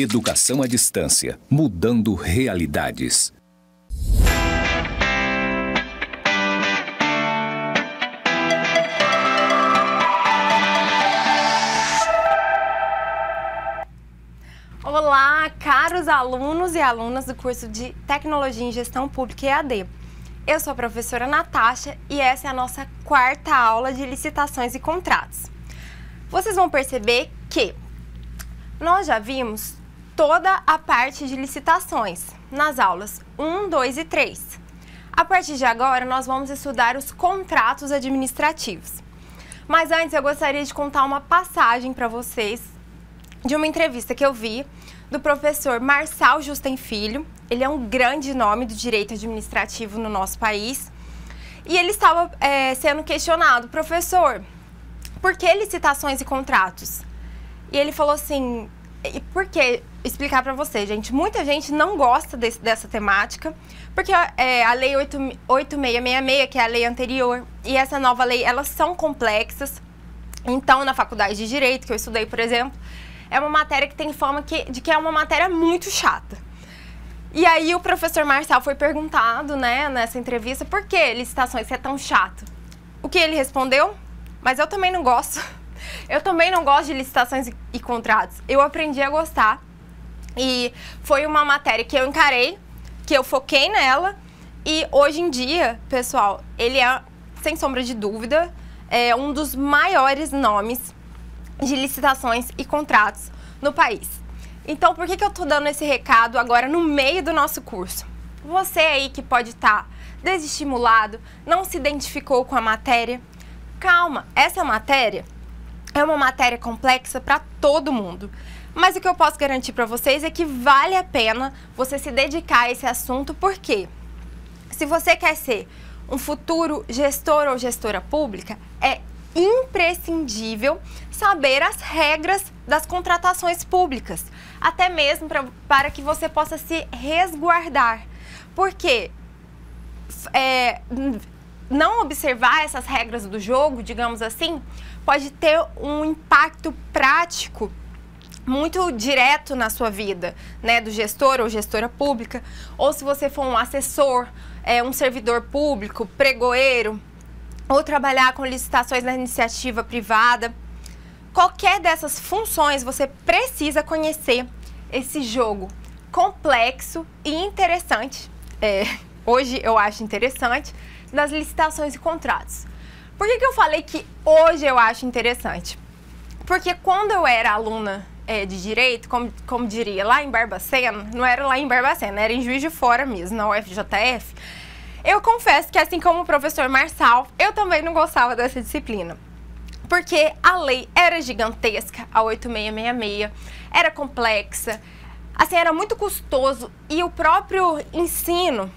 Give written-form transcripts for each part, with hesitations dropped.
Educação à distância, mudando realidades. Olá, caros alunos e alunas do curso de Tecnologia em Gestão Pública EAD. Eu sou a professora Natasha e essa é a nossa quarta aula de licitações e contratos. Vocês vão perceber que nós já vimos toda a parte de licitações nas aulas 1, 2 e 3. A partir de agora, nós vamos estudar os contratos administrativos. Mas antes, eu gostaria de contar uma passagem para vocês de uma entrevista que eu vi do professor Marçal Justen Filho. Ele é um grande nome do direito administrativo no nosso país. E ele estava sendo questionado: professor, por que licitações e contratos? E ele falou assim, por que? Explicar para você, gente, muita gente não gosta dessa temática, porque a lei 8666, que é a lei anterior, e essa nova lei, elas são complexas. Então, na faculdade de Direito, que eu estudei, por exemplo, é uma matéria que tem fama de que é uma matéria muito chata. E aí o professor Marçal foi perguntado, né, nessa entrevista, por que licitações é tão chato? O que ele respondeu? Mas eu também não gosto. Eu também não gosto de licitações e contratos. Eu aprendi a gostar e foi uma matéria que eu encarei, que eu foquei nela, e hoje em dia, pessoal, ele é, sem sombra de dúvida, um dos maiores nomes de licitações e contratos no país. Então, por que eu tô dando esse recado agora no meio do nosso curso? Você aí que pode estar desestimulado, não se identificou com a matéria, calma, essa matéria é uma matéria complexa para todo mundo. Mas o que eu posso garantir para vocês é que vale a pena você se dedicar a esse assunto, porque se você quer ser um futuro gestor ou gestora pública, é imprescindível saber as regras das contratações públicas, até mesmo para que você possa se resguardar, porque não observar essas regras do jogo, digamos assim, pode ter um impacto prático muito direto na sua vida, né, do gestor ou gestora pública, ou se você for um assessor, um servidor público, pregoeiro, ou trabalhar com licitações na iniciativa privada. Qualquer dessas funções, você precisa conhecer esse jogo complexo e interessante, hoje eu acho interessante, das licitações e contratos. Por que eu falei que hoje eu acho interessante? Porque quando eu era aluna de Direito, como diria, lá em Barbacena, não era lá em Barbacena, era em Juiz de Fora mesmo, na UFJF, eu confesso que, assim como o professor Marçal, eu também não gostava dessa disciplina. Porque a lei era gigantesca, a 8666, era complexa, assim, era muito custoso, e o próprio ensino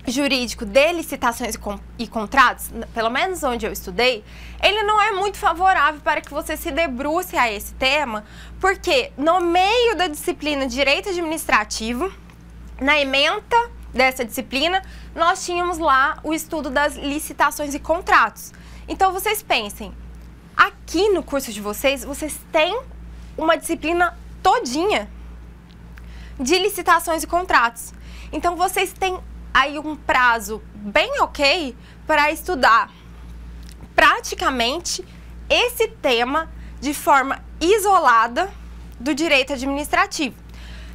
jurídico de licitações e contratos, pelo menos onde eu estudei, ele não é muito favorável para que você se debruce a esse tema, porque no meio da disciplina de Direito Administrativo, na ementa dessa disciplina, nós tínhamos lá o estudo das licitações e contratos. Então vocês pensem, aqui no curso de vocês têm uma disciplina todinha de licitações e contratos. Então vocês têm aí um prazo bem ok para estudar praticamente esse tema de forma isolada do direito administrativo.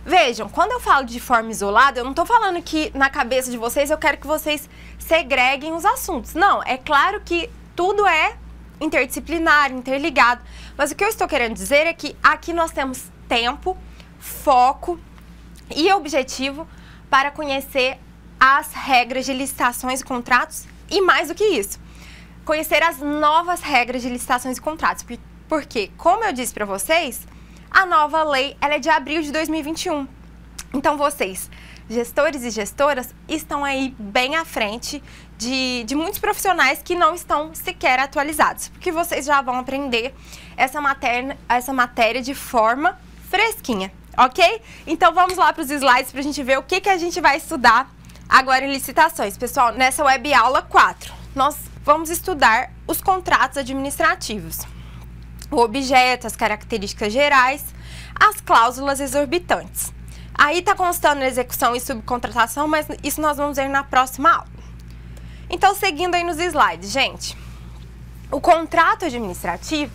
Vejam, quando eu falo de forma isolada, eu não estou falando que na cabeça de vocês eu quero que vocês segreguem os assuntos. Não, é claro que tudo é interdisciplinar, interligado. Mas o que eu estou querendo dizer é que aqui nós temos tempo, foco e objetivo para conhecer as regras de licitações e contratos e mais do que isso, conhecer as novas regras de licitações e contratos. Porque, como eu disse para vocês, a nova lei ela é de abril de 2021. Então vocês, gestores e gestoras, estão aí bem à frente de muitos profissionais que não estão sequer atualizados, porque vocês já vão aprender essa matéria de forma fresquinha, ok? Então vamos lá para os slides para a gente ver o que a gente vai estudar agora em licitações. Pessoal, nessa web aula 4, nós vamos estudar os contratos administrativos. o objeto, as características gerais, as cláusulas exorbitantes. Aí está constando execução e subcontratação, mas isso nós vamos ver na próxima aula. Então, seguindo aí nos slides, gente, o contrato administrativo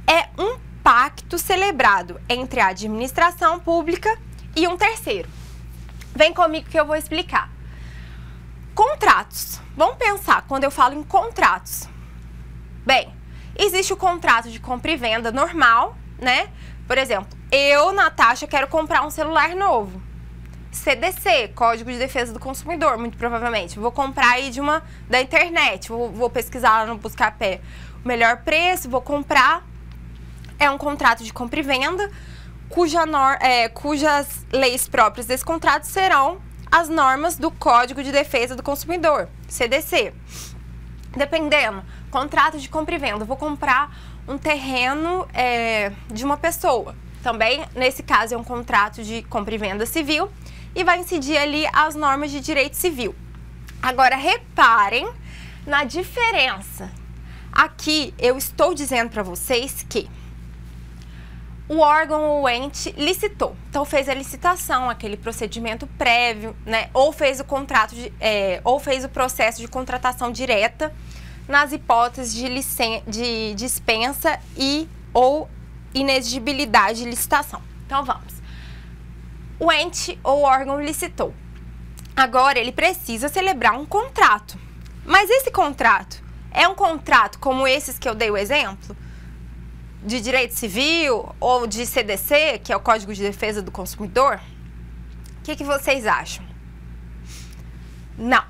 é um pacto celebrado entre a administração pública e um terceiro. Vem comigo que eu vou explicar. Contratos. Vamos pensar quando eu falo em contratos. Bem, existe o contrato de compra e venda normal, né? Por exemplo, eu, Natasha, quero comprar um celular novo. CDC, Código de Defesa do Consumidor, muito provavelmente. Vou comprar aí da internet, vou pesquisar lá no Buscapé o melhor preço, vou comprar. É um contrato de compra e venda, cujas leis próprias desse contrato serão as normas do Código de Defesa do Consumidor, CDC. Dependendo, contrato de compra e venda, vou comprar um terreno de uma pessoa. Também, nesse caso, é um contrato de compra e venda civil e vai incidir ali as normas de direito civil. Agora, reparem na diferença. Aqui, eu estou dizendo para vocês que o órgão ou o ente licitou. Então, fez a licitação, aquele procedimento prévio, né? Ou fez o contrato, ou fez o processo de contratação direta nas hipóteses de dispensa ou inexigibilidade de licitação. Então, vamos. O ente ou órgão licitou. Agora, ele precisa celebrar um contrato. Mas esse contrato é um contrato como esses que eu dei o exemplo? De direito civil ou de CDC, que é o Código de Defesa do Consumidor? O que vocês acham? Não.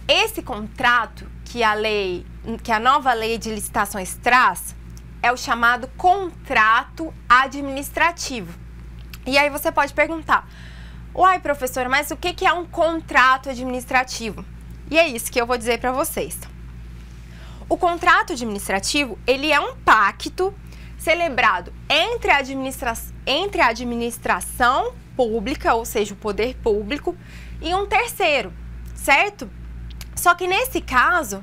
Esse contrato que a nova lei de licitações traz é o chamado contrato administrativo. E aí você pode perguntar, uai, professora, mas o que é um contrato administrativo? E é isso que eu vou dizer para vocês. O contrato administrativo, ele é um pacto celebrado entre a administração pública, ou seja, o poder público, e um terceiro, certo? Só que nesse caso,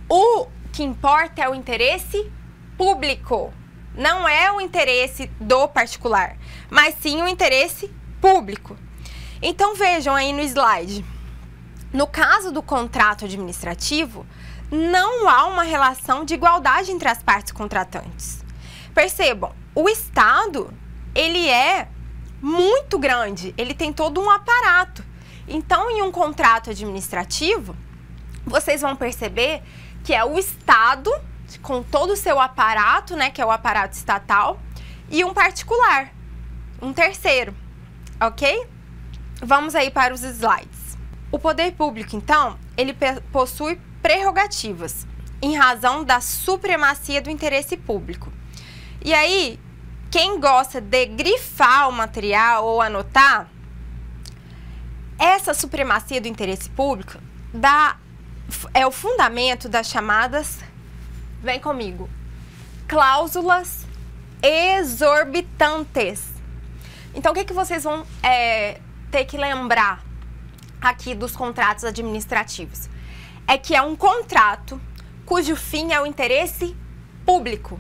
o que importa é o interesse público, não é o interesse do particular, mas sim o interesse público. Então vejam aí no slide, no caso do contrato administrativo, não há uma relação de igualdade entre as partes contratantes. Percebam, o Estado, ele é muito grande, ele tem todo um aparato. Então, em um contrato administrativo, vocês vão perceber que é o Estado, com todo o seu aparato, né, que é o aparato estatal, e um particular, um terceiro, ok? Vamos aí para os slides. O poder público, então, ele possui prerrogativas em razão da supremacia do interesse público. E aí, quem gosta de grifar o material ou anotar, essa supremacia do interesse público é o fundamento das chamadas, vem comigo, cláusulas exorbitantes. Então, o que vocês vão ter que lembrar aqui dos contratos administrativos? É que é um contrato cujo fim é o interesse público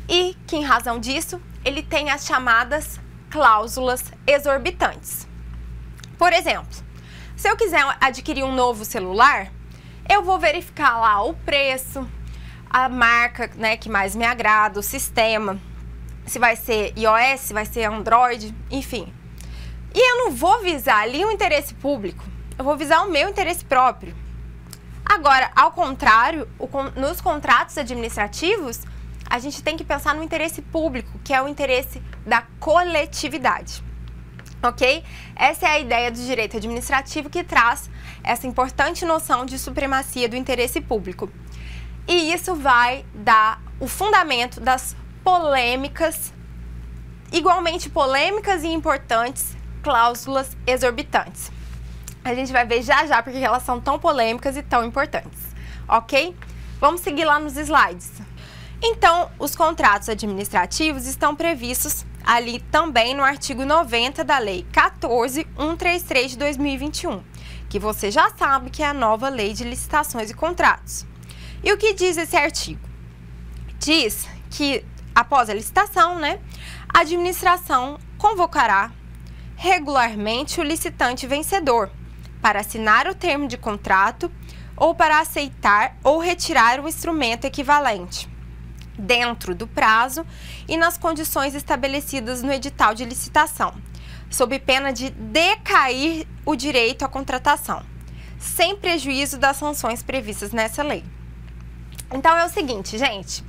e que, em razão disso, ele tem as chamadas cláusulas exorbitantes. Por exemplo, se eu quiser adquirir um novo celular, eu vou verificar lá o preço, a marca, né, que mais me agrada, o sistema, se vai ser iOS, se vai ser Android, enfim. E eu não vou visar ali o interesse público, eu vou visar o meu interesse próprio. Agora, ao contrário, nos contratos administrativos, a gente tem que pensar no interesse público, que é o interesse da coletividade, ok? Essa é a ideia do direito administrativo que traz essa importante noção de supremacia do interesse público. E isso vai dar o fundamento das polêmicas, igualmente polêmicas e importantes, cláusulas exorbitantes. A gente vai ver já já porque elas são tão polêmicas e tão importantes, ok? Vamos seguir lá nos slides. Então, os contratos administrativos estão previstos ali também no artigo 90 da Lei 14.133 de 2021, que você já sabe que é a nova Lei de Licitações e Contratos. E o que diz esse artigo? Diz que, após a licitação, né, a administração convocará regularmente o licitante vencedor para assinar o termo de contrato ou para aceitar ou retirar o instrumento equivalente, dentro do prazo e nas condições estabelecidas no edital de licitação, sob pena de decair o direito à contratação, sem prejuízo das sanções previstas nessa lei. Então é o seguinte, gente,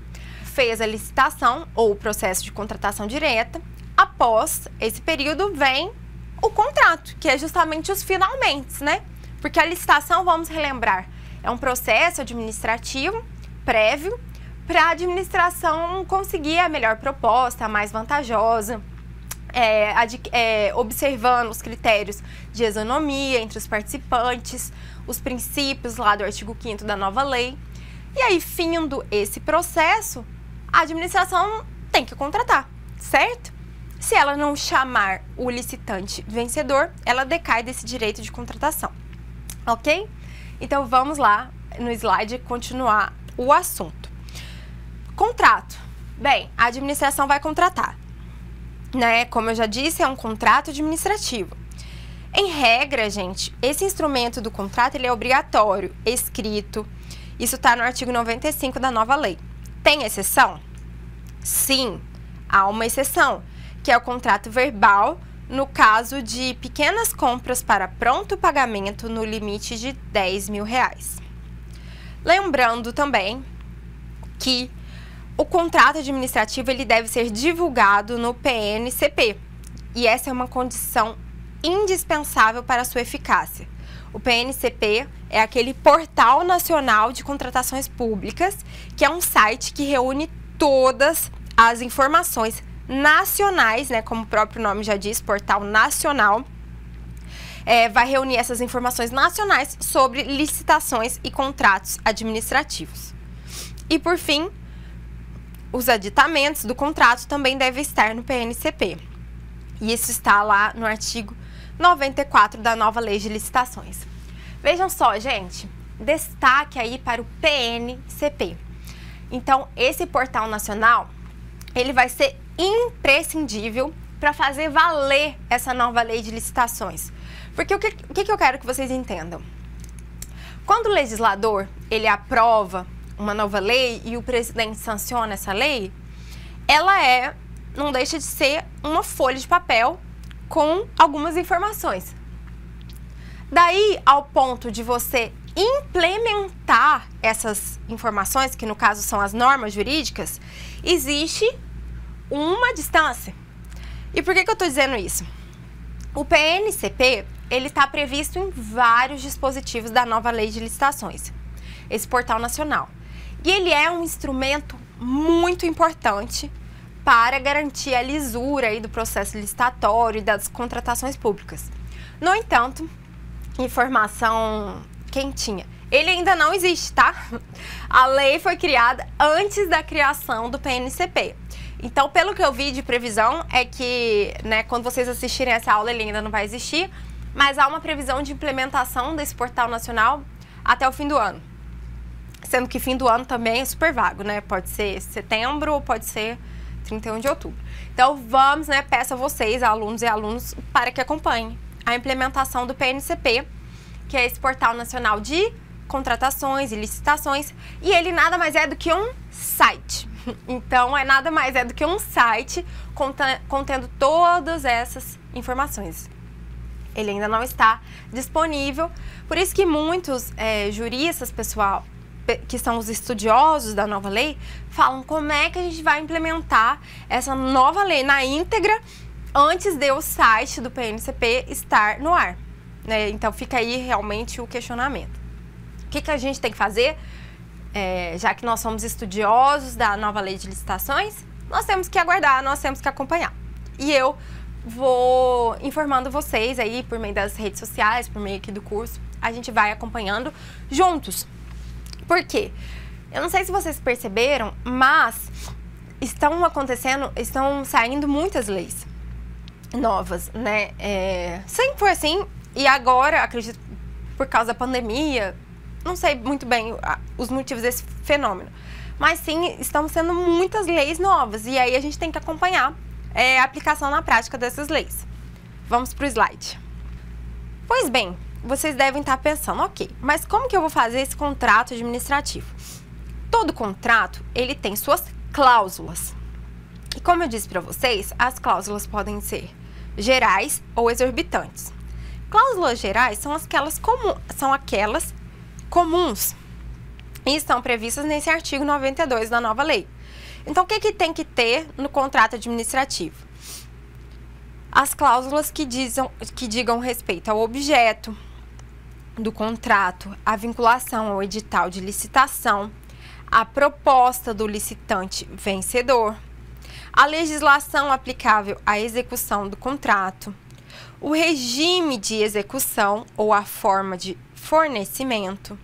fez a licitação ou o processo de contratação direta, após esse período vem o contrato, que é justamente os finalmente, né? Porque a licitação, vamos relembrar, é um processo administrativo prévio para a administração conseguir a melhor proposta, a mais vantajosa, observando os critérios de isonomia entre os participantes, os princípios lá do artigo 5º da nova lei. E aí, findo esse processo, a administração tem que contratar, certo? Se ela não chamar o licitante vencedor, ela decai desse direito de contratação, ok? Então, vamos lá no slide continuar o assunto. Contrato. Bem, a administração vai contratar, né? Como eu já disse, é um contrato administrativo. Em regra, gente, esse instrumento do contrato, ele é obrigatório, escrito. Isso está no artigo 95 da nova lei. Tem exceção? Sim, há uma exceção, que é o contrato verbal, no caso de pequenas compras para pronto pagamento no limite de R$10.000. Lembrando também que o contrato administrativo ele deve ser divulgado no PNCP, e essa é uma condição indispensável para a sua eficácia. O PNCP é aquele Portal Nacional de Contratações Públicas, que é um site que reúne todas as informações nacionais, né, como o próprio nome já diz, Portal Nacional, vai reunir essas informações nacionais sobre licitações e contratos administrativos. E, por fim, os aditamentos do contrato também devem estar no PNCP. E isso está lá no artigo 94 da nova lei de licitações. Vejam só, gente, destaque aí para o PNCP. Então, esse portal nacional, ele vai ser imprescindível para fazer valer essa nova lei de licitações. Porque o que eu quero que vocês entendam? Quando o legislador, ele aprova uma nova lei e o presidente sanciona essa lei, ela não deixa de ser uma folha de papel com algumas informações. Daí, ao ponto de você implementar essas informações, que no caso são as normas jurídicas, existe uma distância. E por que eu estou dizendo isso? O PNCP, ele está previsto em vários dispositivos da nova lei de licitações, esse portal nacional. E ele é um instrumento muito importante para garantir a lisura aí do processo licitatório e das contratações públicas. No entanto, informação quentinha, ele ainda não existe, tá? A lei foi criada antes da criação do PNCP. Então, pelo que eu vi de previsão, é que, né, quando vocês assistirem essa aula, ele ainda não vai existir, mas há uma previsão de implementação desse portal nacional até o fim do ano. Sendo que fim do ano também é super vago, né? Pode ser setembro ou pode ser 31 de outubro. Então, vamos, né, peço a vocês, alunos e alunos, para que acompanhem a implementação do PNCP, que é esse portal nacional de contratações e licitações, e ele nada mais é do que um site. Então, nada mais é do que um site contendo todas essas informações. Ele ainda não está disponível, por isso que muitos juristas, pessoal, que são os estudiosos da nova lei, falam como é que a gente vai implementar essa nova lei na íntegra antes de o site do PNCP estar no ar, né? Então, fica aí realmente o questionamento. O que a gente tem que fazer? Já que nós somos estudiosos da nova lei de licitações, nós temos que aguardar, nós temos que acompanhar. E eu vou informando vocês aí por meio das redes sociais, por meio aqui do curso, a gente vai acompanhando juntos. Por quê? Eu não sei se vocês perceberam, mas estão saindo muitas leis novas, né? Sempre foi assim, e agora, acredito, por causa da pandemia, não sei muito bem os motivos desse fenômeno, mas sim, estão sendo muitas leis novas, e aí a gente tem que acompanhar a aplicação na prática dessas leis. Vamos para o slide. Pois bem, vocês devem estar pensando, ok, mas como que eu vou fazer esse contrato administrativo? Todo contrato, ele tem suas cláusulas. E como eu disse para vocês, as cláusulas podem ser gerais ou exorbitantes. Cláusulas gerais são aquelas comuns e estão previstas nesse artigo 92 da nova lei. Então, o que tem que ter no contrato administrativo? As cláusulas que digam respeito ao objeto do contrato, a vinculação ao edital de licitação, a proposta do licitante vencedor, a legislação aplicável à execução do contrato, o regime de execução ou a forma de fornecimento,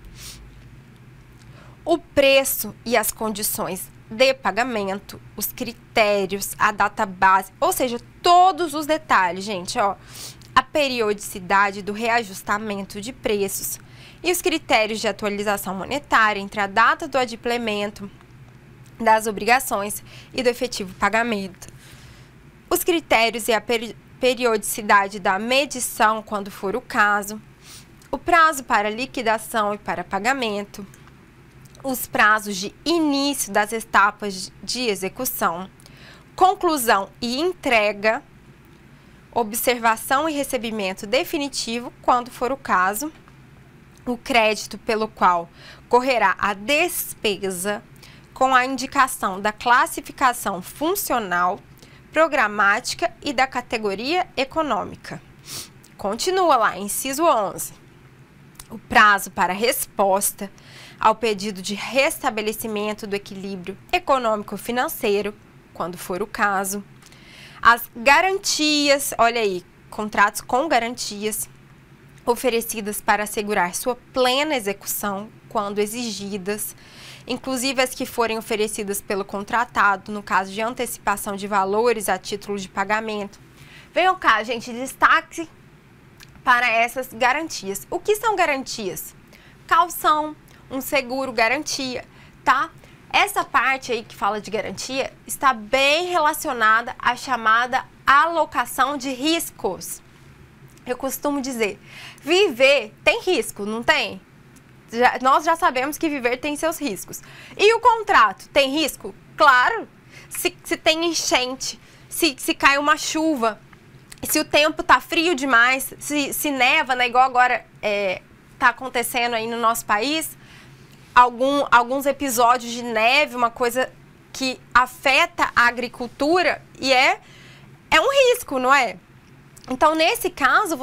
o preço e as condições de pagamento, os critérios, a data base, ou seja, todos os detalhes, gente, ó, a periodicidade do reajustamento de preços e os critérios de atualização monetária entre a data do adimplemento das obrigações e do efetivo pagamento, os critérios e a periodicidade da medição, quando for o caso, o prazo para liquidação e para pagamento, os prazos de início das etapas de execução, conclusão e entrega, observação e recebimento definitivo, quando for o caso, o crédito pelo qual correrá a despesa com a indicação da classificação funcional, programática e da categoria econômica. Continua lá, inciso 11. O prazo para resposta ao pedido de restabelecimento do equilíbrio econômico-financeiro, quando for o caso. As garantias, olha aí, contratos com garantias oferecidas para assegurar sua plena execução, quando exigidas, inclusive as que forem oferecidas pelo contratado, no caso de antecipação de valores a título de pagamento. Venham cá, gente, destaque para essas garantias. O que são garantias? Calção, um seguro garantia, tá? Essa parte aí que fala de garantia está bem relacionada à chamada alocação de riscos. Eu costumo dizer, viver tem risco, não tem? Nós já sabemos que viver tem seus riscos. E o contrato tem risco? Claro. Se tem enchente, se cai uma chuva, se o tempo tá frio demais, se neva, né, igual agora tá acontecendo aí no nosso país, alguns episódios de neve, uma coisa que afeta a agricultura e é um risco, não é? Então, nesse caso,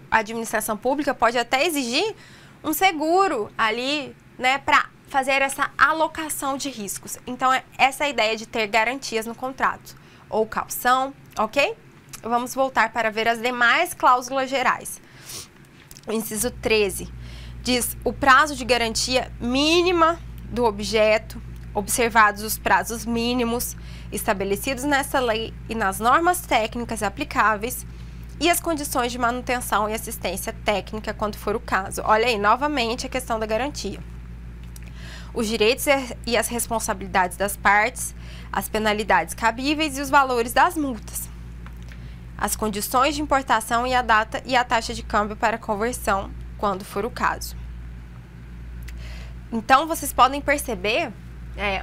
a administração pública pode até exigir um seguro ali, né, para fazer essa alocação de riscos. Então, essa é a ideia de ter garantias no contrato, ou calção, ok? Vamos voltar para ver as demais cláusulas gerais. O inciso 13 diz o prazo de garantia mínima do objeto, observados os prazos mínimos estabelecidos nessa lei e nas normas técnicas aplicáveis e as condições de manutenção e assistência técnica, quando for o caso. Olha aí, novamente, a questão da garantia. Os direitos e as responsabilidades das partes, as penalidades cabíveis e os valores das multas. As condições de importação e a data e a taxa de câmbio para conversão, quando for o caso. Então, vocês podem perceber,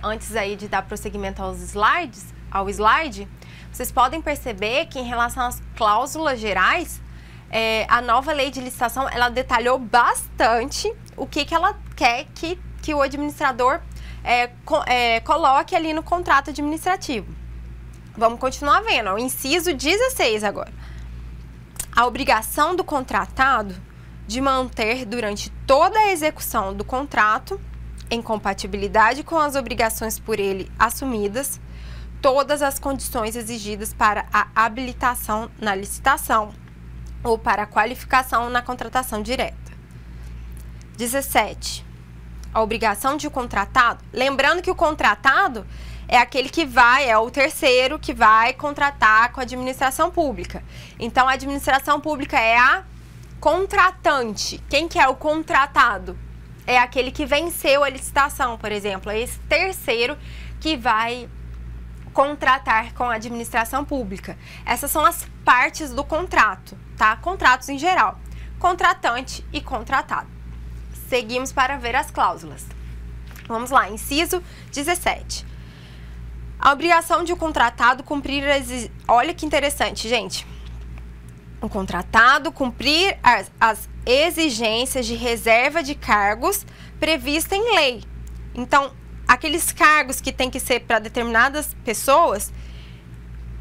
antes aí de dar prosseguimento ao slide, vocês podem perceber que em relação às cláusulas gerais, a nova lei de licitação, ela detalhou bastante o que ela quer que o administrador coloque ali no contrato administrativo. Vamos continuar vendo, o inciso 16 agora. A obrigação do contratado de manter durante toda a execução do contrato, em compatibilidade com as obrigações por ele assumidas, todas as condições exigidas para a habilitação na licitação ou para a qualificação na contratação direta. 17. A obrigação de o contratado, lembrando que o contratado é aquele que é o terceiro que vai contratar com a administração pública. Então, a administração pública é a contratante. Quem que é o contratado? é aquele que venceu a licitação, por exemplo. É esse terceiro que vai contratar com a administração pública. Essas são as partes do contrato, tá? Contratos em geral. Contratante e contratado. Seguimos para ver as cláusulas. Vamos lá, inciso 17. A obrigação de o contratado cumprir Olha que interessante, gente. O contratado cumprir as exigências de reserva de cargos prevista em lei. Então, aqueles cargos que tem que ser para determinadas pessoas,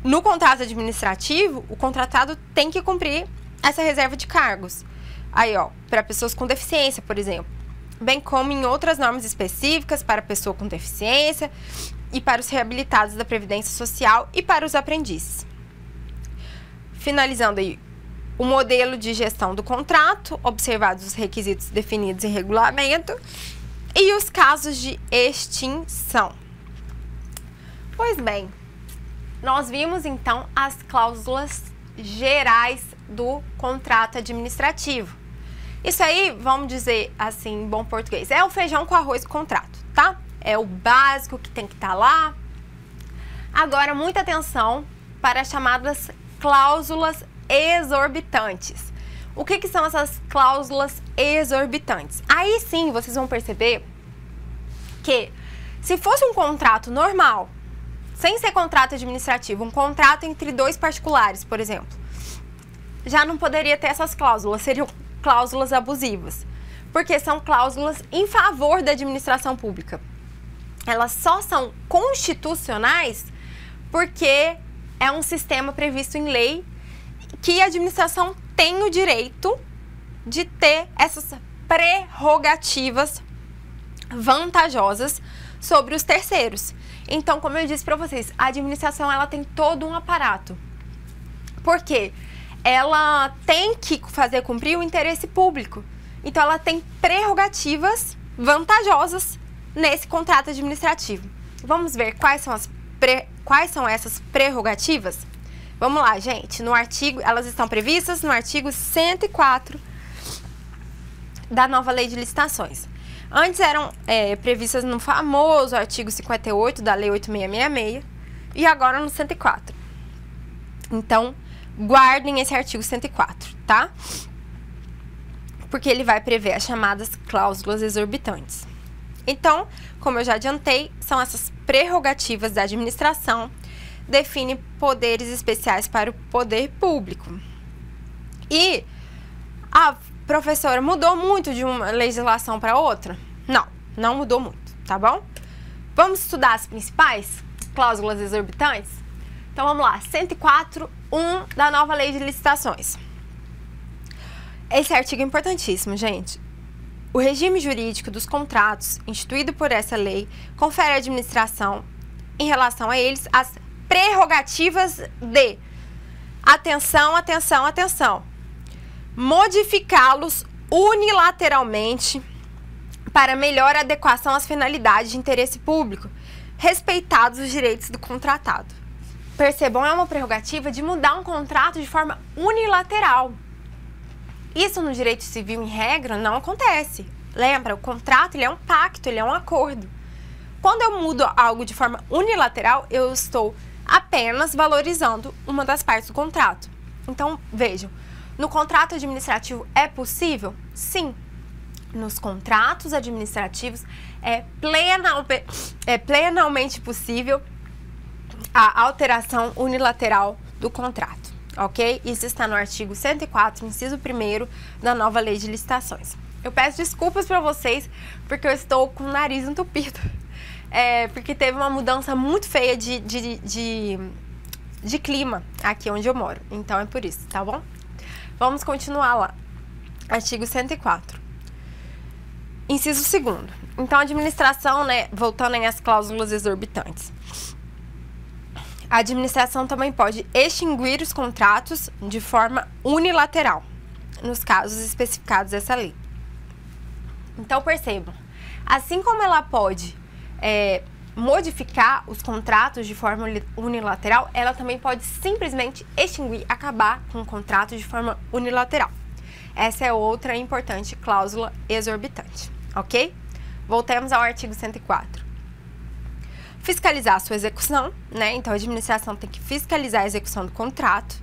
no contrato administrativo, o contratado tem que cumprir essa reserva de cargos. Aí, ó, para pessoas com deficiência, por exemplo, bem como em outras normas específicas para pessoa com deficiência e para os reabilitados da Previdência Social e para os aprendizes. Finalizando aí, o modelo de gestão do contrato, observados os requisitos definidos em regulamento e os casos de extinção. Pois bem, nós vimos então as cláusulas gerais do contrato administrativo. Isso aí, vamos dizer assim, em bom português, é o feijão com arroz do contrato, tá? É o básico que tem que estar lá. Agora, muita atenção para as chamadas cláusulas exorbitantes. O que são essas cláusulas exorbitantes? Aí sim, vocês vão perceber que se fosse um contrato normal, sem ser contrato administrativo, um contrato entre dois particulares, por exemplo, já não poderia ter essas cláusulas, seriam cláusulas abusivas, porque são cláusulas em favor da administração pública. Elas só são constitucionais porque é um sistema previsto em lei que a administração tem o direito de ter essas prerrogativas vantajosas sobre os terceiros. Então, como eu disse para vocês, a administração ela tem todo um aparato. Por quê? Ela tem que fazer cumprir o interesse público. Então, ela tem prerrogativas vantajosas nesse contrato administrativo. Vamos ver quais são essas prerrogativas? Vamos lá, gente. No artigo, elas estão previstas no artigo 104 da nova Lei de Licitações. Antes eram previstas no famoso artigo 58 da Lei 8666 e agora no 104. Então, guardem esse artigo 104, tá? Porque ele vai prever as chamadas cláusulas exorbitantes. Então, como eu já adiantei, são essas prerrogativas da administração, define poderes especiais para o poder público. E a professora, mudou muito de uma legislação para outra? Não, não mudou muito, tá bom? Vamos estudar as principais cláusulas exorbitantes? Então vamos lá, 104.1 da nova Lei de Licitações. Esse artigo é importantíssimo, gente. O regime jurídico dos contratos, instituído por essa lei, confere à administração, em relação a eles, as prerrogativas de, atenção, atenção, atenção, modificá-los unilateralmente para melhor adequação às finalidades de interesse público, respeitados os direitos do contratado. Percebam, é uma prerrogativa de mudar um contrato de forma unilateral. Isso no direito civil, em regra, não acontece. Lembra, o contrato ele é um pacto, ele é um acordo. Quando eu mudo algo de forma unilateral, eu estou apenas valorizando uma das partes do contrato. Então, vejam, no contrato administrativo é possível? Sim. Nos contratos administrativos é plenamente possível a alteração unilateral do contrato, ok? Isso está no artigo 104, inciso 1º da nova Lei de Licitações. Eu peço desculpas para vocês, porque eu estou com o nariz entupido. Porque teve uma mudança muito feia de clima aqui onde eu moro. Então é por isso, tá bom? Vamos continuar lá. Artigo 104. Inciso 2º. Então, a administração, né, voltando às cláusulas exorbitantes. A administração também pode extinguir os contratos de forma unilateral, nos casos especificados dessa lei. Então, percebam, assim como ela pode modificar os contratos de forma unilateral, ela também pode simplesmente extinguir, acabar com o contrato de forma unilateral. Essa é outra importante cláusula exorbitante, ok? Voltemos ao artigo 104. Fiscalizar a sua execução, né? Então, a administração tem que fiscalizar a execução do contrato,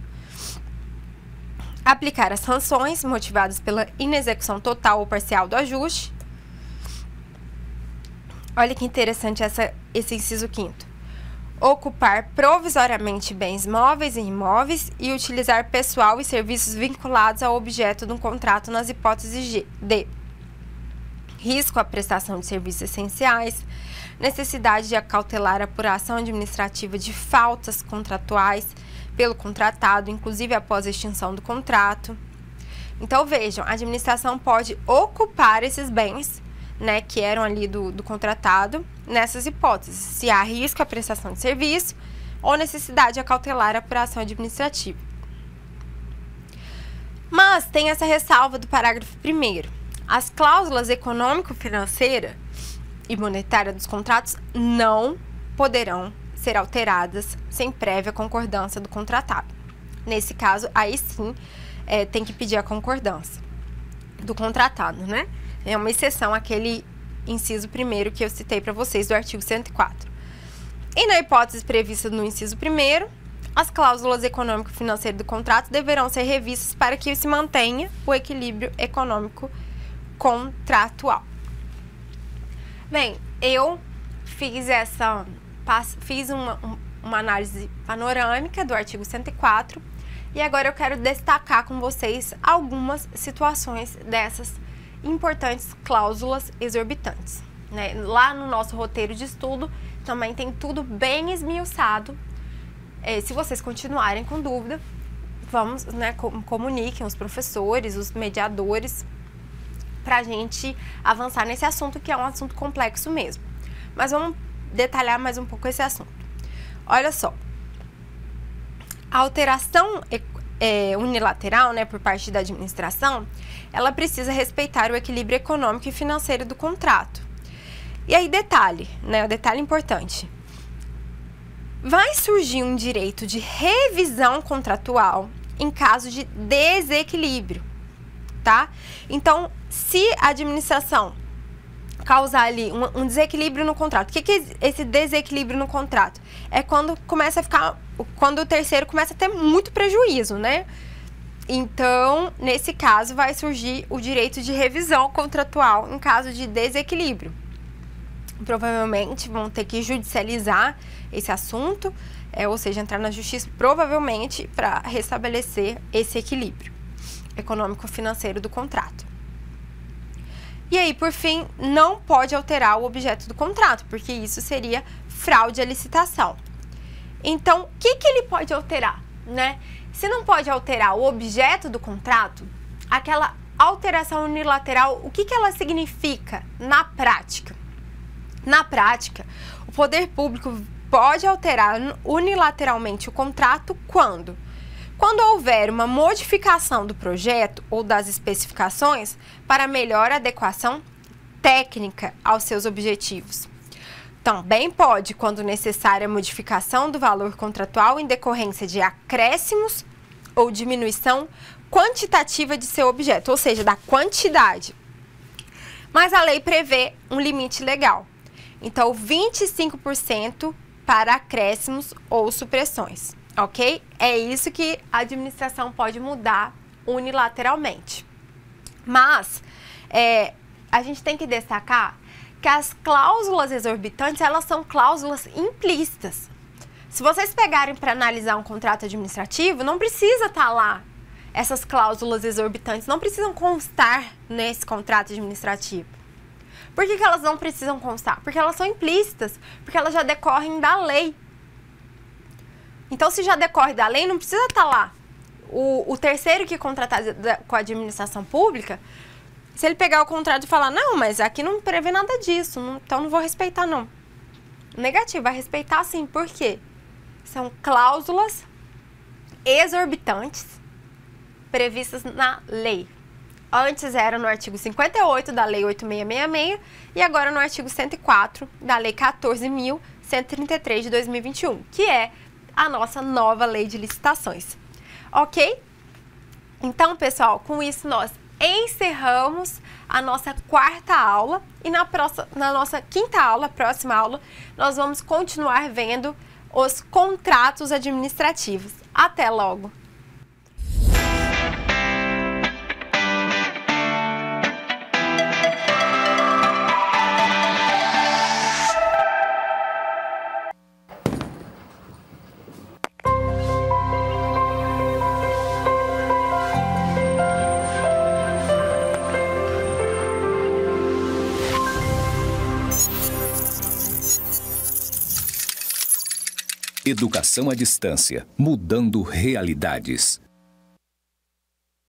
aplicar as sanções motivadas pela inexecução total ou parcial do ajuste. Olha que interessante esse inciso 5º. Ocupar provisoriamente bens móveis e imóveis e utilizar pessoal e serviços vinculados ao objeto de um contrato nas hipóteses de risco à prestação de serviços essenciais, necessidade de acautelar a apuração administrativa de faltas contratuais pelo contratado, inclusive após a extinção do contrato. Então, vejam, a administração pode ocupar esses bens, né, que eram ali do contratado, nessas hipóteses, se há risco à prestação de serviço ou necessidade de acautelar a apuração administrativa. Mas tem essa ressalva do parágrafo 1º. As cláusulas econômico-financeira e monetária dos contratos não poderão ser alteradas sem prévia concordância do contratado. Nesse caso, aí sim, tem que pedir a concordância do contratado, né? É uma exceção àquele inciso 1º que eu citei para vocês do artigo 104. E na hipótese prevista no inciso 1º, as cláusulas econômico-financeiras do contrato deverão ser revistas para que se mantenha o equilíbrio econômico contratual. Bem, eu fiz uma análise panorâmica do artigo 104 e agora eu quero destacar com vocês algumas situações dessas importantes cláusulas exorbitantes, né? Lá no nosso roteiro de estudo também tem tudo bem esmiuçado. Se vocês continuarem com dúvida, vamos, né, comuniquem os professores, os mediadores, para a gente avançar nesse assunto, que é um assunto complexo mesmo. Mas vamos detalhar mais um pouco esse assunto. Olha só, a alteração unilateral, né, por parte da administração, ela precisa respeitar o equilíbrio econômico e financeiro do contrato. E aí, detalhe, né, o detalhe importante. Vai surgir um direito de revisão contratual em caso de desequilíbrio, tá? Então, se a administração causar ali um desequilíbrio no contrato, o que é esse desequilíbrio no contrato? É quando quando o terceiro começa a ter muito prejuízo, né? Então, nesse caso, vai surgir o direito de revisão contratual em caso de desequilíbrio. Provavelmente vão ter que judicializar esse assunto, ou seja, entrar na justiça, provavelmente, para restabelecer esse equilíbrio econômico-financeiro do contrato. E aí, por fim, não pode alterar o objeto do contrato, porque isso seria fraude à licitação. Então, o que ele pode alterar, né? Se não pode alterar o objeto do contrato, aquela alteração unilateral, o que ela significa na prática? Na prática, o poder público pode alterar unilateralmente o contrato quando? Quando houver uma modificação do projeto ou das especificações para melhor adequação técnica aos seus objetivos. Também pode, quando necessária, a modificação do valor contratual em decorrência de acréscimos ou diminuição quantitativa de seu objeto, ou seja, da quantidade. Mas a lei prevê um limite legal. Então, 25% para acréscimos ou supressões, ok? É isso que a administração pode mudar unilateralmente. Mas, a gente tem que destacar que as cláusulas exorbitantes, elas são cláusulas implícitas. Se vocês pegarem para analisar um contrato administrativo, não precisa estar lá essas cláusulas exorbitantes, não precisam constar nesse contrato administrativo. Por que elas não precisam constar? Porque elas são implícitas, porque elas já decorrem da lei. Então, se já decorre da lei, não precisa estar lá. O terceiro que contratar com a administração pública, se ele pegar o contrato e falar, não, mas aqui não prevê nada disso, então não vou respeitar, não. Negativo, vai respeitar sim. Por quê? São cláusulas exorbitantes previstas na lei. Antes era no artigo 58 da Lei 8666 e agora no artigo 104 da Lei 14.133 de 2021, que é a nossa nova lei de licitações. Ok? Então, pessoal, com isso nós encerramos a nossa quarta aula e na nossa quinta aula, próxima aula, nós vamos continuar vendo os contratos administrativos. Até logo! Educação à distância, mudando realidades.